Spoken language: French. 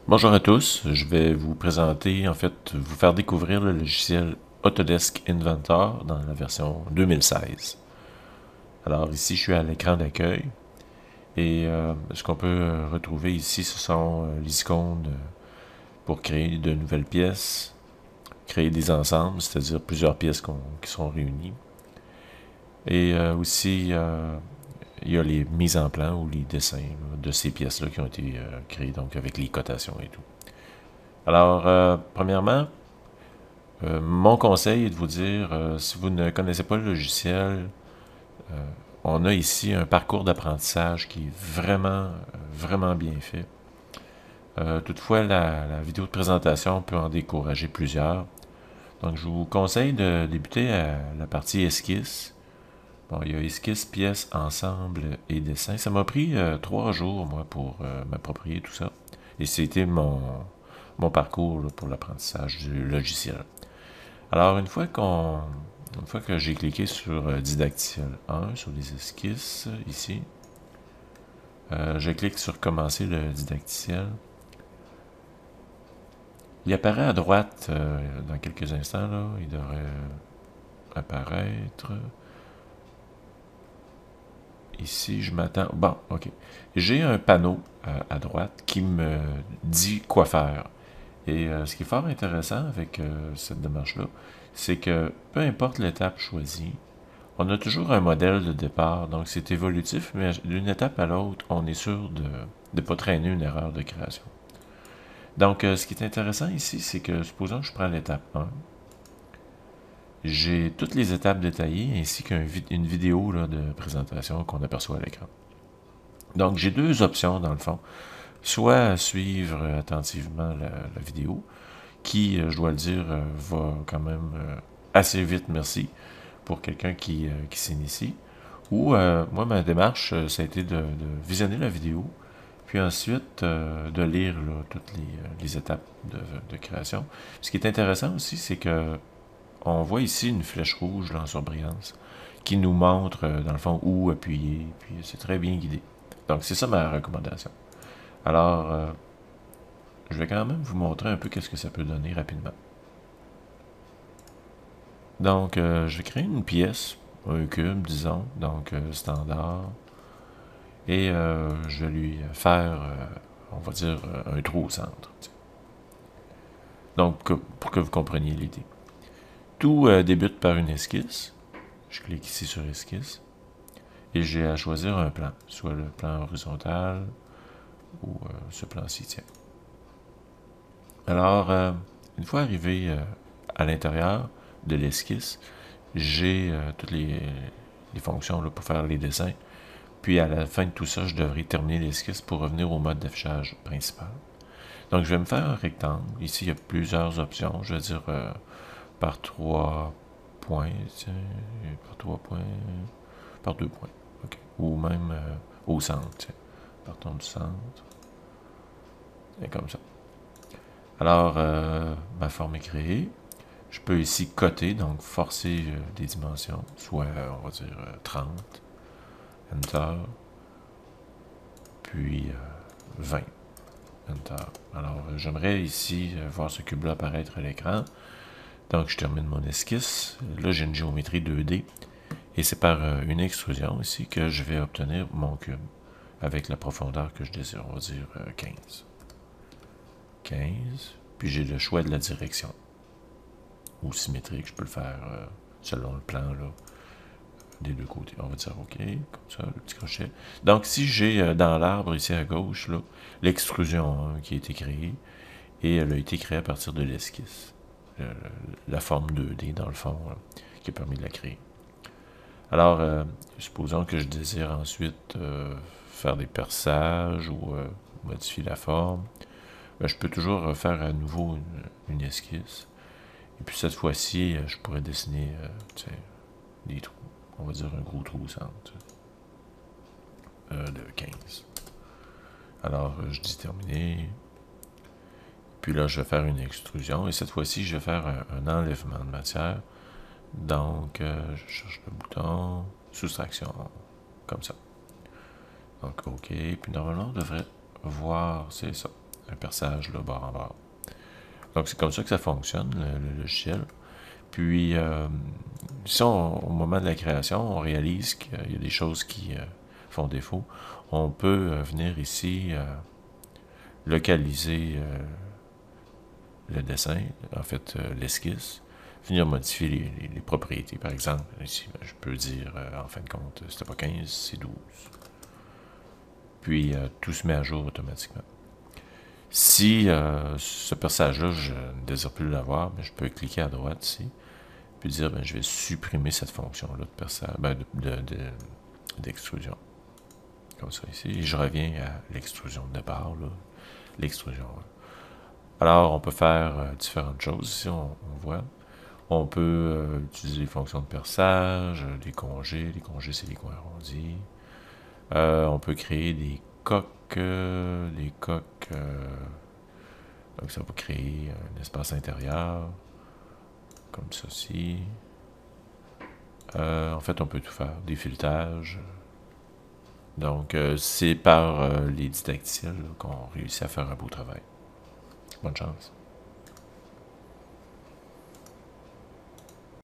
Bonjour à tous, je vais vous présenter, en fait, vous faire découvrir le logiciel Autodesk Inventor dans la version 2016. Alors ici, je suis à l'écran d'accueil et ce qu'on peut retrouver ici, ce sont les icônes pour créer de nouvelles pièces, créer des ensembles, c'est-à-dire plusieurs pièces qui sont réunies. Et aussi, il y a les mises en plan ou les dessins de ces pièces-là qui ont été créées, donc avec les cotations et tout. Alors, premièrement, mon conseil est de vous dire, si vous ne connaissez pas le logiciel, on a ici un parcours d'apprentissage qui est vraiment bien fait. Toutefois, la vidéo de présentation peut en décourager plusieurs. Donc, je vous conseille de débuter à la partie esquisse. Bon, il y a esquisse, pièce, ensemble et dessin. Ça m'a pris 3 jours, moi, pour m'approprier tout ça. Et c'était mon parcours là, pour l'apprentissage du logiciel. Alors, une fois que j'ai cliqué sur Didacticiel 1, sur les esquisses, ici, je clique sur Commencer le didacticiel. Il apparaît à droite dans quelques instants, là, il devrait apparaître. Ici, je m'attends. Bon, ok. J'ai un panneau à droite qui me dit quoi faire. Et ce qui est fort intéressant avec cette démarche-là, c'est que peu importe l'étape choisie, on a toujours un modèle de départ, donc c'est évolutif, mais d'une étape à l'autre, on est sûr de ne pas traîner une erreur de création. Donc, ce qui est intéressant ici, c'est que, supposons que je prends l'étape 1, j'ai toutes les étapes détaillées, ainsi qu'une vidéo là, de présentation qu'on aperçoit à l'écran. Donc, j'ai deux options, dans le fond. Soit suivre attentivement la vidéo, qui, je dois le dire, va quand même assez vite, merci, pour quelqu'un qui s'initie. Ou, moi, ma démarche, ça a été de visionner la vidéo, puis ensuite de lire là, toutes les étapes de création. Ce qui est intéressant aussi, c'est que on voit ici une flèche rouge là, en surbrillance qui nous montre, dans le fond, où appuyer, puis c'est très bien guidé. Donc, c'est ça ma recommandation. Alors, je vais quand même vous montrer un peu qu'est-ce que ça peut donner rapidement. Donc, je vais créer une pièce, un cube, disons, donc standard, et je vais lui faire, on va dire, un trou au centre. Donc, pour que vous compreniez l'idée. Tout débute par une esquisse. Je clique ici sur esquisse, et j'ai à choisir un plan, soit le plan horizontal ou ce plan-ci, tiens. Alors, une fois arrivé à l'intérieur de l'esquisse, j'ai toutes les fonctions là, pour faire les dessins. Puis à la fin de tout ça, je devrais terminer l'esquisse pour revenir au mode d'affichage principal. Donc je vais me faire un rectangle. Ici, il y a plusieurs options. Je vais dire par 3 points, tiens, par 3 points, par 2 points. Okay. Ou même au centre, tiens. Partons du centre. Et comme ça. Alors, ma forme est créée. Je peux ici coter, donc forcer des dimensions, soit, on va dire, 30, Enter, puis 20, Enter. Alors, j'aimerais ici voir ce cube-là apparaître à l'écran. Donc, je termine mon esquisse. Là, j'ai une géométrie 2D. Et c'est par une extrusion ici que je vais obtenir mon cube avec la profondeur que je désire, on va dire 15. 15. Puis j'ai le choix de la direction. Ou symétrique, je peux le faire selon le plan là, des deux côtés. On va dire OK, comme ça, le petit crochet. Donc, si j'ai dans l'arbre ici à gauche, là, l'extrusion qui a été créée, et elle a été créée à partir de l'esquisse. La forme 2D, dans le fond, là, qui a permis de la créer. Alors, supposons que je désire ensuite faire des perçages ou modifier la forme. Ben, je peux toujours faire à nouveau une esquisse. Et puis cette fois-ci, je pourrais dessiner des trous. On va dire un gros trou au centre de 15. Alors, je dis terminé. Puis là, je vais faire une extrusion. Et cette fois-ci, je vais faire un enlèvement de matière. Donc, je cherche le bouton, soustraction, comme ça. Donc, OK. Puis normalement, on devrait voir, c'est ça. un perçage là, bord en bord. Donc c'est comme ça que ça fonctionne, le logiciel. Puis, si au moment de la création, on réalise qu'il y a des choses qui font défaut, on peut venir ici localiser le dessin, en fait l'esquisse, venir modifier les propriétés. Par exemple, ici, je peux dire, en fin de compte, c'était pas 15, c'est 12. Puis, tout se met à jour automatiquement. Si ce perçage-là, je ne désire plus l'avoir, je peux cliquer à droite ici, puis dire, je vais supprimer cette fonction-là de perçage, d'extrusion. Comme ça ici, et je reviens à l'extrusion de départ, l'extrusion. Alors, on peut faire différentes choses, ici, on voit. On peut utiliser les fonctions de perçage, les congés c'est les coins arrondis. On peut créer des coques, donc ça va créer un espace intérieur, comme ceci. En fait, on peut tout faire, des filettages. Donc, c'est par les didacticiels qu'on réussit à faire un beau travail. Bonne chance.